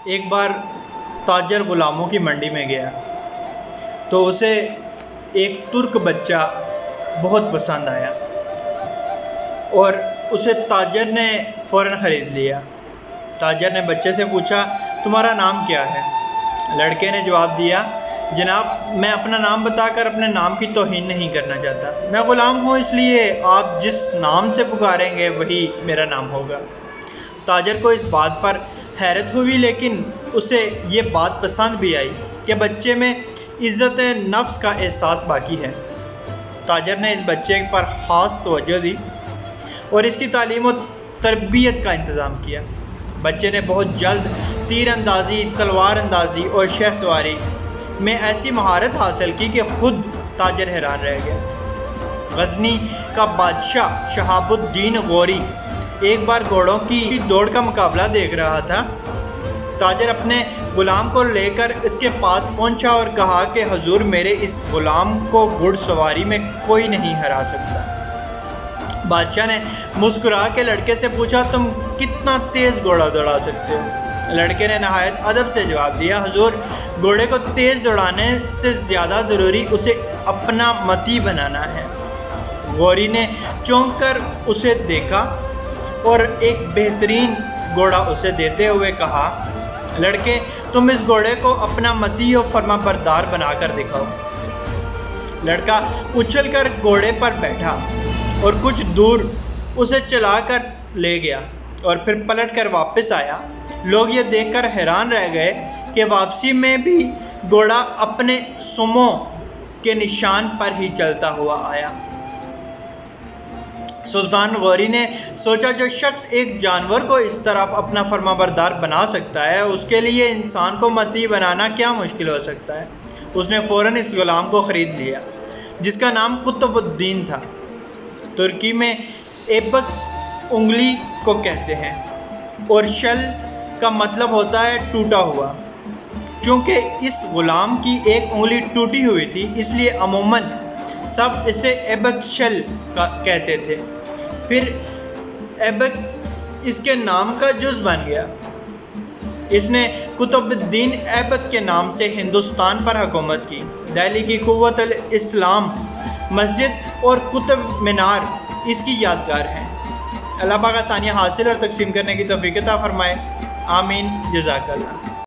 ایک بار تاجر غلاموں کی منڈی میں گیا تو اسے ایک ترک بچہ بہت پسند آیا اور اسے تاجر نے فوراً خرید لیا۔ تاجر نے بچے سے پوچھا، تمہارا نام کیا ہے؟ لڑکے نے جواب دیا، جناب میں اپنا نام بتا کر اپنے نام کی توہین نہیں کرنا چاہتا، میں غلام ہوں، اس لیے آپ جس نام سے پکاریں گے وہی میرا نام ہوگا۔ تاجر کو اس بات پر حیرت ہوئی، لیکن اسے یہ بات پسند بھی آئی کہ بچے میں عزت نفس کا احساس باقی ہے۔ تاجر نے اس بچے پر خاص توجہ دی اور اس کی تعلیم و تربیت کا انتظام کیا۔ بچے نے بہت جلد تیر اندازی، تلوار اندازی اور شہ سواری میں ایسی مہارت حاصل کی کہ خود تاجر حیران رہ گیا۔ غزنی کا بادشاہ شہاب الدین غوری ایک بار گھوڑوں کی دوڑ کا مقابلہ دیکھ رہا تھا۔ تاجر اپنے غلام کو لے کر اس کے پاس پہنچا اور کہا کہ حضور، میرے اس غلام کو گھڑ سواری میں کوئی نہیں ہرا سکتا۔ بادشاہ نے مسکرا کے لڑکے سے پوچھا، تم کتنا تیز گھوڑا دوڑا سکتے ہو؟ لڑکے نے نہایت ادب سے جواب دیا، حضور، گھوڑے کو تیز دوڑانے سے زیادہ ضروری اسے اپنا متی بنانا ہے۔ غوری نے چونک کر اسے دیکھا اور ایک بہترین گھوڑا اسے دیتے ہوئے کہا، لڑکے، تم اس گھوڑے کو اپنا متی و فرما بردار بنا کر دکھاؤ۔ لڑکا اچھل کر گھوڑے پر بیٹھا اور کچھ دور اسے چلا کر لے گیا اور پھر پلٹ کر واپس آیا۔ لوگ یہ دیکھ کر حیران رہ گئے کہ واپسی میں بھی گھوڑا اپنے سموں کے نشان پر ہی چلتا ہوا آیا۔ سلطان غوری نے سوچا، جو شخص ایک جانور کو اس طرح اپنا فرما بردار بنا سکتا ہے، اس کے لیے انسان کو متی بنانا کیا مشکل ہو سکتا ہے۔ اس نے فوراً اس غلام کو خرید لیا جس کا نام قطب الدین تھا۔ ترکی میں ایبک انگلی کو کہتے ہیں اور شل کا مطلب ہوتا ہے ٹوٹا ہوا۔ چونکہ اس غلام کی ایک انگلی ٹوٹی ہوئی تھی، اس لیے عموماً سب اسے ایبک شل کہتے تھے۔ پھر ایبک اس کے نام کا جز بن گیا۔ اس نے قطب الدین ایبک کے نام سے ہندوستان پر حکومت کی۔ دہلی کی قوت الاسلام مسجد اور قطب مینار اس کی یادگار ہیں۔ اللہ پاک آسانیاں حاصل اور تقسیم کرنے کی توفیق عطا فرمائے، آمین، جزاک اللہ۔